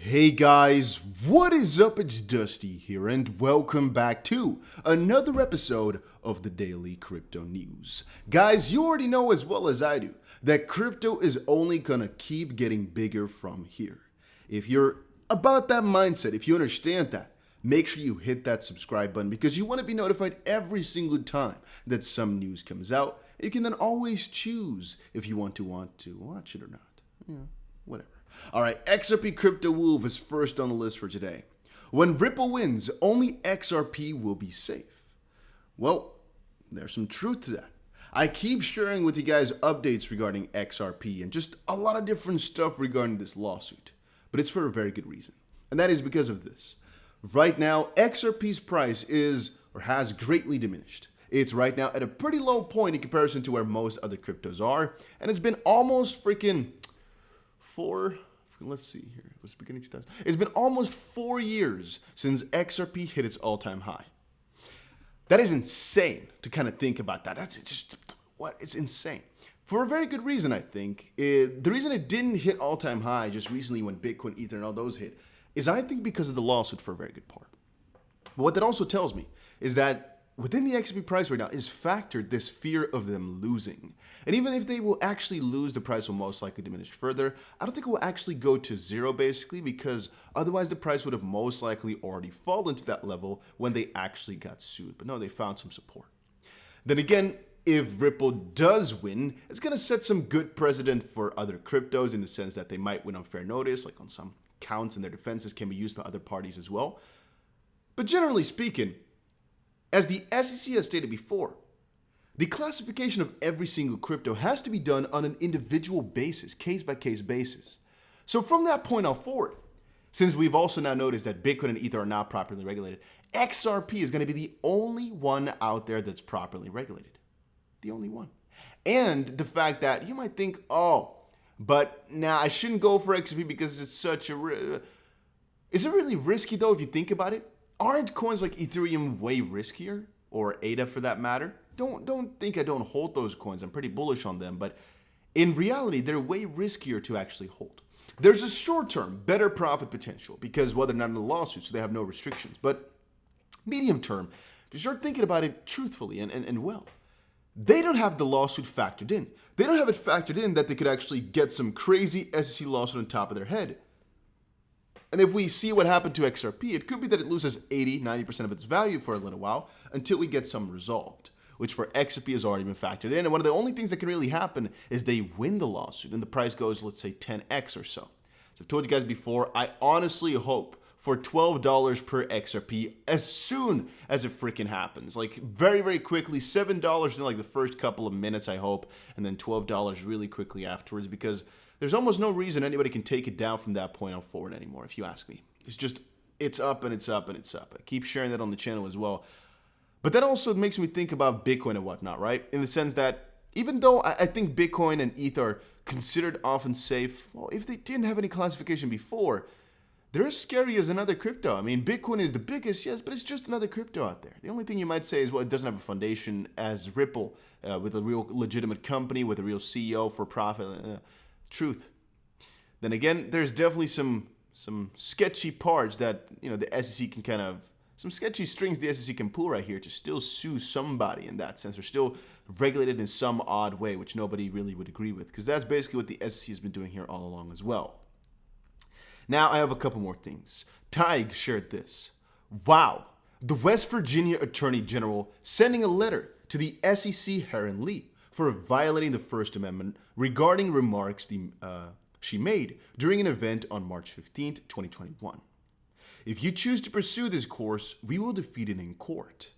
Hey guys, what is up? It's Dusty here and welcome back to another episode of the Daily Crypto News. Guys, you already know as well as I do that crypto is only gonna keep getting bigger from here. If you're about that mindset, if you understand that, make sure you hit that subscribe button because you want to be notified every single time that some news comes out. You can then always choose if you want to watch it or not. Whatever. All right, XRP Crypto Wolf is first on the list for today. When Ripple wins, only XRP will be safe. Well, there's some truth to that. I keep sharing with you guys updates regarding XRP and just a lot of different stuff regarding this lawsuit. But it's for a very good reason. And that is because of this. Right now, XRP's price is or has greatly diminished. It's right now at a pretty low point in comparison to where most other cryptos are. And it's been almost freaking let's see here. It was beginning 2000. It's been almost 4 years since XRP hit its all-time high. That is insane to kind of think about that. It's insane. For a very good reason, I think. The reason it didn't hit all-time high just recently when Bitcoin, Ether, and all those hit is I think because of the lawsuit for a very good part. But what that also tells me is that within the XRP price right now is factored this fear of them losing. And even if they will actually lose, the price will most likely diminish further. I don't think it will actually go to zero basically because otherwise the price would have most likely already fallen to that level when they actually got sued. But no, they found some support. Then again, if Ripple does win, it's going to set some good precedent for other cryptos in the sense that they might win on fair notice, like on some counts, and their defenses can be used by other parties as well. But generally speaking, as the SEC has stated before, the classification of every single crypto has to be done on an individual basis, case-by-case basis. So from that point on forward, since we've also now noticed that Bitcoin and Ether are not properly regulated, XRP is going to be the only one out there that's properly regulated. The only one. And the fact that you might think, but I shouldn't go for XRP because it's such a... Is it really risky though if you think about it? Aren't coins like Ethereum way riskier, or ADA for that matter? Don't think I don't hold those coins. I'm pretty bullish on them, but in reality, they're way riskier to actually hold. There's a short-term, better profit potential because they're not in the lawsuit, so they have no restrictions. But medium term, if you start thinking about it truthfully and well, they don't have the lawsuit factored in. They don't have it factored in that they could actually get some crazy SEC lawsuit on top of their head. And if we see what happened to XRP, it could be that it loses 80-90% of its value for a little while until we get some resolved, which for XRP has already been factored in. And one of the only things that can really happen is they win the lawsuit and the price goes, let's say, 10x or so. So I've told you guys before, I honestly hope for $12 per XRP as soon as it freaking happens. Like very, very quickly, $7 in like the first couple of minutes, I hope, and then $12 really quickly afterwards because there's almost no reason anybody can take it down from that point on forward anymore, if you ask me. It's up and it's up and it's up. I keep sharing that on the channel as well. But that also makes me think about Bitcoin and whatnot, right? In the sense that even though I think Bitcoin and ETH are considered often safe, well, if they didn't have any classification before, they're as scary as another crypto. I mean, Bitcoin is the biggest, yes, but it's just another crypto out there. The only thing you might say is, well, it doesn't have a foundation as Ripple with a real legitimate company, with a real CEO for profit. Truth. Then again, there's definitely some sketchy parts that the SEC can some sketchy strings the SEC can pull right here to still sue somebody in that sense, or still regulated in some odd way, which nobody really would agree with, because that's basically what the SEC has been doing here all along as well. Now I have a couple more things. Tig shared this. Wow, the West Virginia Attorney General sending a letter to the SEC Heron Lee for violating the First Amendment regarding remarks she made during an event on March 15th, 2021. If you choose to pursue this course, we will defeat it in court.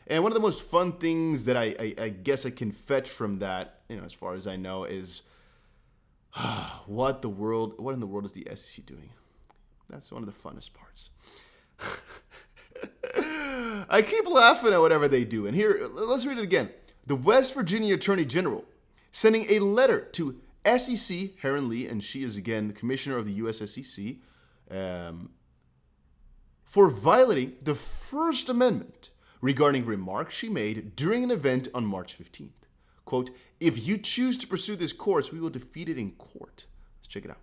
And one of the most fun things that I guess I can fetch from that, as far as I know, is what in the world is the SEC doing? That's one of the funnest parts. I keep laughing at whatever they do. And here, let's read it again. The West Virginia Attorney General sending a letter to SEC Heron Lee, and she is again the commissioner of the US SEC, for violating the First Amendment regarding remarks she made during an event on March 15th. Quote, if you choose to pursue this course, we will defeat it in court. Let's check it out.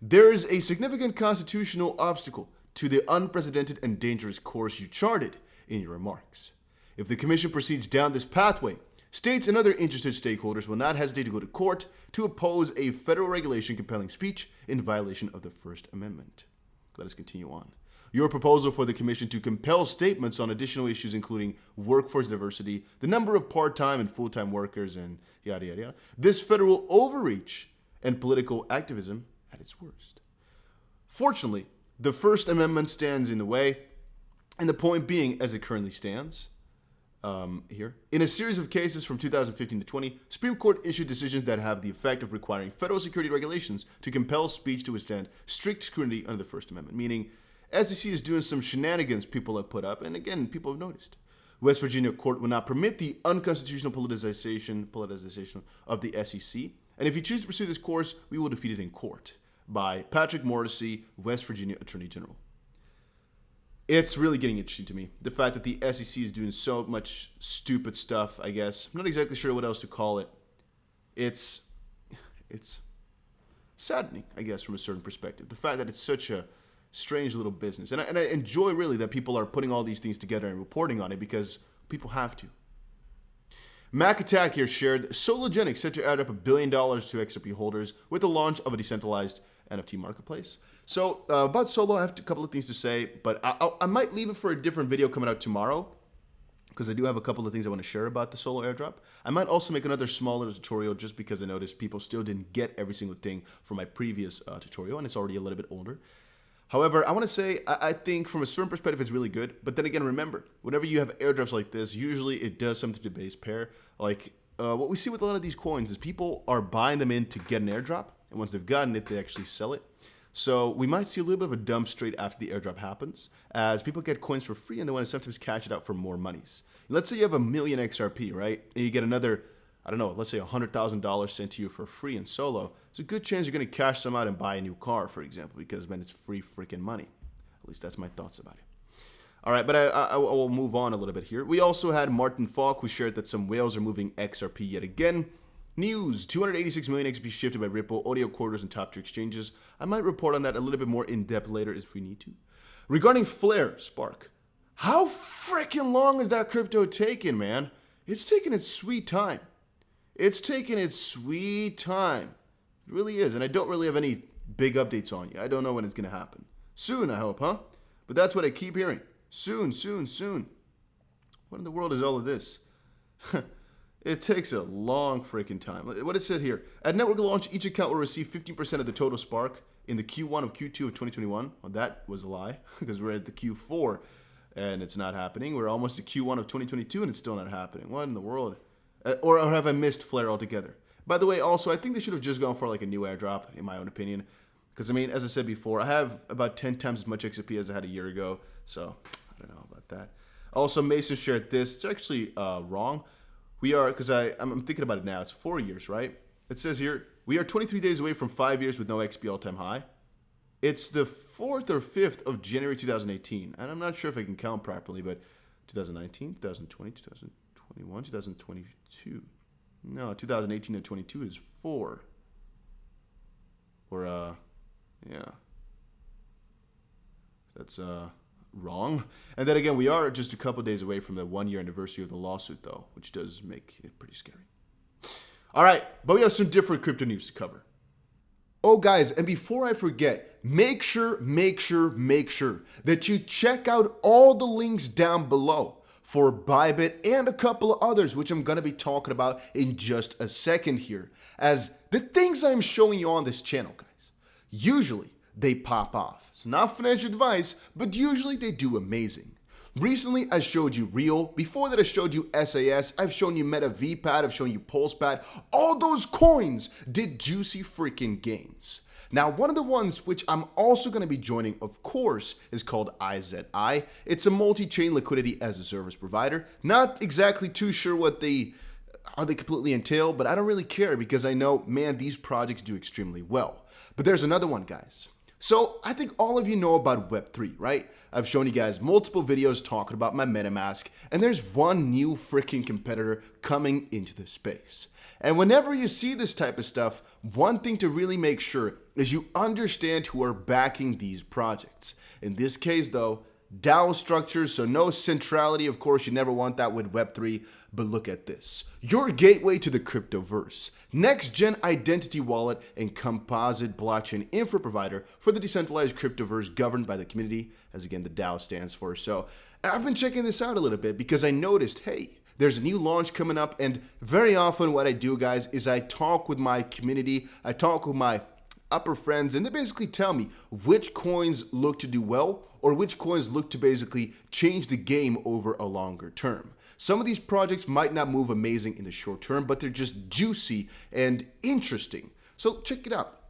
There is a significant constitutional obstacle to the unprecedented and dangerous course you charted in your remarks. If the Commission proceeds down this pathway, states and other interested stakeholders will not hesitate to go to court to oppose a federal regulation compelling speech in violation of the First Amendment. Let us continue on. Your proposal for the Commission to compel statements on additional issues including workforce diversity, the number of part-time and full-time workers, and yada, yada, yada. This federal overreach and political activism at its worst. Fortunately, the First Amendment stands in the way, and the point being, as it currently stands, here, in a series of cases from 2015 to 20, Supreme Court issued decisions that have the effect of requiring federal security regulations to compel speech to withstand strict scrutiny under the First Amendment, meaning SEC is doing some shenanigans people have put up, and again, people have noticed. West Virginia court will not permit the unconstitutional politicization of the SEC, and if you choose to pursue this course, we will defeat it in court. By Patrick Morrissey, West Virginia Attorney General. It's really getting interesting to me. The fact that the SEC is doing so much stupid stuff, I guess. I'm not exactly sure what else to call it. It's saddening, I guess, from a certain perspective. The fact that it's such a strange little business. And I enjoy really that people are putting all these things together and reporting on it because people have to. Mac Attack here shared, Sologenic set to add up $1 billion to XRP holders with the launch of a decentralized NFT marketplace. So about Solo, I have a couple of things to say, but I might leave it for a different video coming out tomorrow because I do have a couple of things I want to share about the Solo airdrop. I might also make another smaller tutorial just because I noticed people still didn't get every single thing from my previous tutorial, and it's already a little bit older. However, I want to say, I think from a certain perspective, it's really good. But then again, remember, whenever you have airdrops like this, usually it does something to the base pair. Like what we see with a lot of these coins is people are buying them in to get an airdrop. And once they've gotten it, they actually sell it. So we might see a little bit of a dump straight after the airdrop happens, as people get coins for free and they want to sometimes cash it out for more monies. Let's say you have 1 million XRP, right? And you get another, I don't know, let's say $100,000 sent to you for free in Solo. There's a good chance you're going to cash some out and buy a new car, for example, because, man, it's free freaking money. At least that's my thoughts about it. All right, but I will move on a little bit here. We also had Martin Falk, who shared that some whales are moving XRP yet again. News, 286 million XRP shifted by Ripple, audio quarters, and top tier exchanges. I might report on that a little bit more in depth later if we need to. Regarding Flare, Spark, how freaking long is that crypto taking, man? It's taking its sweet time. It's taking its sweet time. It really is, and I don't really have any big updates on you. I don't know when it's going to happen. Soon, I hope, huh? But that's what I keep hearing. Soon, soon, soon. What in the world is all of this? It takes a long freaking time. What it said here, at network launch, each account will receive 15% of the total Spark in the Q1 of Q2 of 2021. Well, that was a lie because we're at the Q4 and it's not happening. We're almost to Q1 of 2022 and it's still not happening. What in the world? Or have I missed Flare altogether? By the way, also, I think they should have just gone for like a new airdrop, in my own opinion. Because, I mean, as I said before, I have about 10 times as much XRP as I had a year ago. So, I don't know about that. Also, Mason shared this. It's actually wrong. We are, because I'm thinking about it now, it's 4 years, right? It says here, we are 23 days away from 5 years with no XP all-time high. It's the 4th or 5th of January 2018. And I'm not sure if I can count properly, but 2019, 2020, 2021, 2022. No, 2018 and 22 is 4. Or, yeah. That's, wrong. And then again, we are just a couple days away from the 1-year anniversary of the lawsuit, though, which does make it pretty scary. All right, but we have some different crypto news to cover. Oh, guys, and before I forget, make sure that you check out all the links down below for Bybit and a couple of others, which I'm going to be talking about in just a second here, as the things I'm showing you on this channel, guys, usually they pop off. It's not financial advice, but usually they do amazing. Recently, I showed you Real. Before that, I showed you SAS. I've shown you Meta VPAD. I've shown you PulsePad. All those coins did juicy freaking gains. Now, one of the ones which I'm also going to be joining, of course, is called IZI. It's a multi-chain liquidity as a service provider. Not exactly too sure what they completely entail, but I don't really care because I know, man, these projects do extremely well. But there's another one, guys. So I think all of you know about Web3, right? I've shown you guys multiple videos talking about my MetaMask, and there's one new freaking competitor coming into the space. And whenever you see this type of stuff, one thing to really make sure is you understand who are backing these projects. In this case though, DAO structures, so no centrality, of course, you never want that with Web3, but look at this. Your gateway to the cryptoverse, next-gen identity wallet, and composite blockchain infra provider for the decentralized cryptoverse governed by the community, as again the DAO stands for. So I've been checking this out a little bit because I noticed, hey, there's a new launch coming up, and very often what I do, guys, is I talk with my community, I talk with my upper friends, and they basically tell me which coins look to do well or which coins look to basically change the game over a longer term. Some of these projects might not move amazing in the short term, but they're just juicy and interesting. So check it out.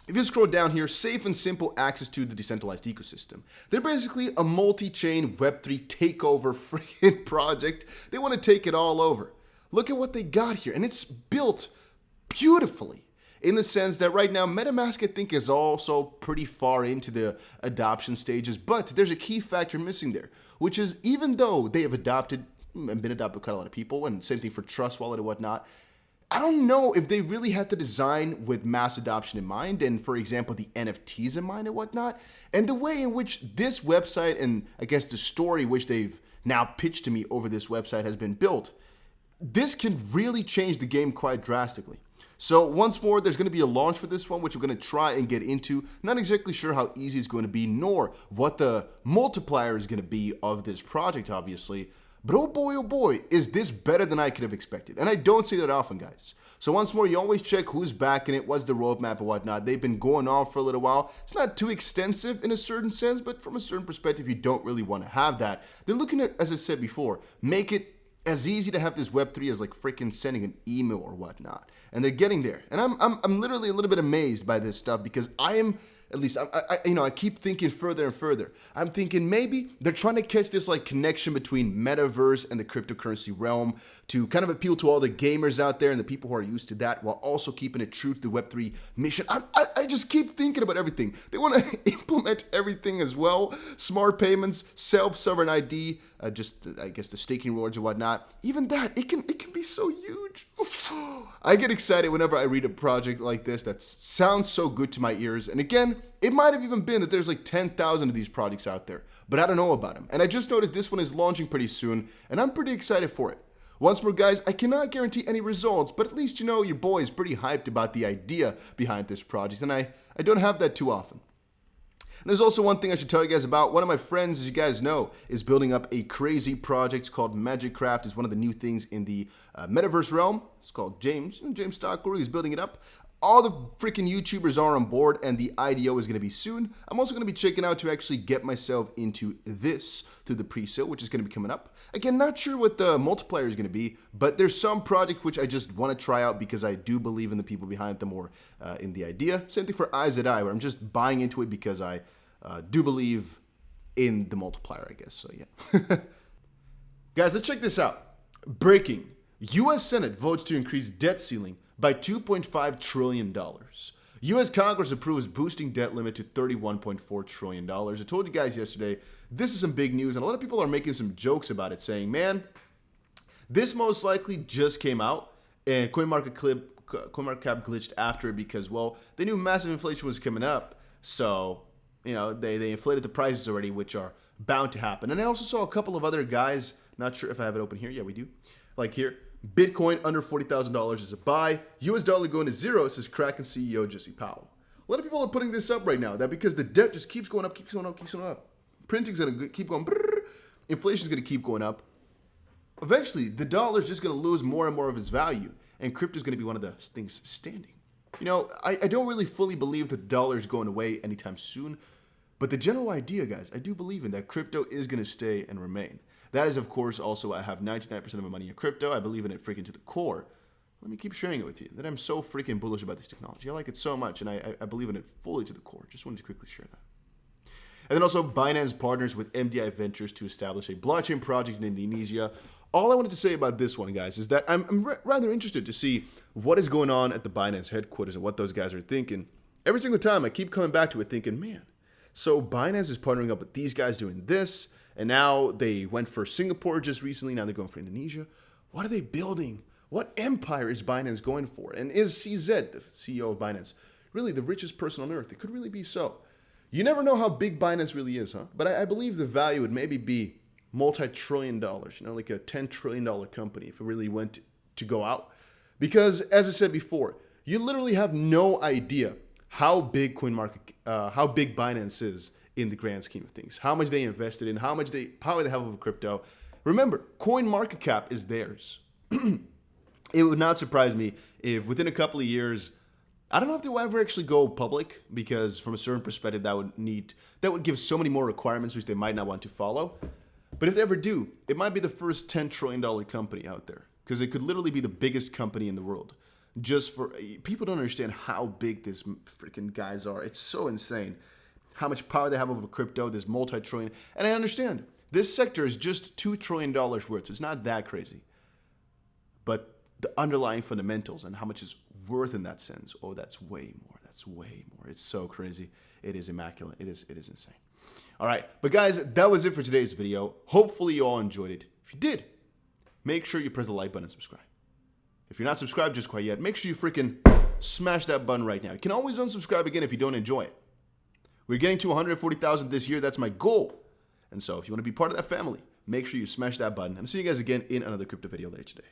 If you scroll down here, safe and simple access to the decentralized ecosystem. They're basically a multi-chain Web3 takeover freaking project. They want to take it all over. Look at what they got here, and it's built beautifully. In the sense that right now, MetaMask, I think, is also pretty far into the adoption stages, but there's a key factor missing there, which is even though they have adopted and been adopted by quite a lot of people, and same thing for Trust Wallet and whatnot, I don't know if they really had the design with mass adoption in mind, and for example, the NFTs in mind and whatnot, and the way in which this website and I guess the story which they've now pitched to me over this website has been built, this can really change the game quite drastically. So once more, there's going to be a launch for this one, which we're going to try and get into. Not exactly sure how easy it's going to be, nor what the multiplier is going to be of this project, obviously. But oh boy, is this better than I could have expected. And I don't say that often, guys. So once more, you always check who's backing it, what's the roadmap and whatnot. They've been going on for a little while. It's not too extensive in a certain sense, but from a certain perspective, you don't really want to have that. They're looking at, as I said before, make it as easy to have this Web3 as like freaking sending an email or whatnot. And they're getting there. And I'm literally a little bit amazed by this stuff because I am, at least, I keep thinking further and further. I'm thinking maybe they're trying to catch this like connection between metaverse and the cryptocurrency realm to kind of appeal to all the gamers out there and the people who are used to that while also keeping it true to the Web3 mission. I just keep thinking about everything. They want to implement everything as well. Smart payments, self-sovereign ID, just I guess the staking rewards and whatnot. Even that, it can be so huge. I get excited whenever I read a project like this that sounds so good to my ears. And again, it might have even been that there's like 10,000 of these projects out there, but I don't know about them. And I just noticed this one is launching pretty soon, and I'm pretty excited for it. Once more, guys, I cannot guarantee any results, but at least you know your boy is pretty hyped about the idea behind this project, and I don't have that too often. And there's also one thing I should tell you guys about. One of my friends, as you guys know, is building up a crazy project. It's called Magic Craft. It's one of the new things in the metaverse realm. It's called James Stockguru. He's building it up. All the freaking YouTubers are on board, and the IDO is going to be soon. I'm also going to be checking out to actually get myself into this through the pre-sale, which is going to be coming up. Again, not sure what the multiplier is going to be, but there's some project which I just want to try out because I do believe in the people behind them or in the idea. Same thing for IZI, where I'm just buying into it because I do believe in the multiplier, I guess. So yeah. Guys, let's check this out. Breaking. U.S. Senate votes to increase debt ceiling by $2.5 trillion. U.S. Congress approves boosting debt limit to $31.4 trillion. I told you guys yesterday, this is some big news, and a lot of people are making some jokes about it, saying, man, this most likely just came out, and CoinMarketCap glitched after it because, well, they knew massive inflation was coming up, so, you know, they inflated the prices already, which are bound to happen. And I also saw a couple of other guys, not sure if I have it open here. Yeah, we do. Like here. Bitcoin under $40,000 is a buy. US dollar going to zero, says Kraken CEO Jesse Powell. A lot of people are putting this up right now, that because the debt just keeps going up, keeps going up, keeps going up. Printing's going to keep going, inflation's going to keep going up. Eventually, the dollar's just going to lose more and more of its value, and crypto's going to be one of the things standing. You know, I don't really fully believe that the dollar is going away anytime soon, but the general idea, guys, I do believe in that crypto is going to stay and remain. That is, of course, also I have 99% of my money in crypto. I believe in it freaking to the core. Let me keep sharing it with you, that I'm so freaking bullish about this technology. I like it so much, and I believe in it fully to the core. Just wanted to quickly share that. And then also, Binance partners with MDI Ventures to establish a blockchain project in Indonesia. All I wanted to say about this one, guys, is that I'm rather interested to see what is going on at the Binance headquarters and what those guys are thinking. every single time I keep coming back to it thinking, man, so Binance is partnering up with these guys doing this, and now they went for Singapore just recently, now they're going for Indonesia. What are they building? What empire is Binance going for? And is CZ, the CEO of Binance, really the richest person on earth? It could really be so. You never know how big Binance really is, huh? But I believe the value would maybe be multi-trillion dollars, like a $10 trillion company if it really went to go out. Because as I said before, you literally have no idea how big how big Binance is in the grand scheme of things, how much they invested in, how much power they have over crypto. Remember, CoinMarketCap is theirs. It would not surprise me if within a couple of years, I don't know if they will ever actually go public, because from a certain perspective, that would give so many more requirements which they might not want to follow. But if they ever do, it might be the first $10 trillion company out there, because it could literally be the biggest company in the world. Just for people don't understand how big these freaking guys are. It's so insane how much power they have over crypto. This multi-trillion, and I understand this sector is just $2 trillion worth, so it's not that crazy. But the underlying fundamentals and how much is worth in that sense, oh, that's way more. That's way more. It's so crazy. It is immaculate. It is insane. All right, but guys, that was it for today's video. Hopefully you all enjoyed it. If you did, make sure you press the like button and subscribe. If you're not subscribed just quite yet, make sure you freaking smash that button right now. You can always unsubscribe again if you don't enjoy it. We're getting to 140,000 this year. That's my goal. And so if you want to be part of that family, make sure you smash that button. I'm seeing you guys again in another crypto video later today.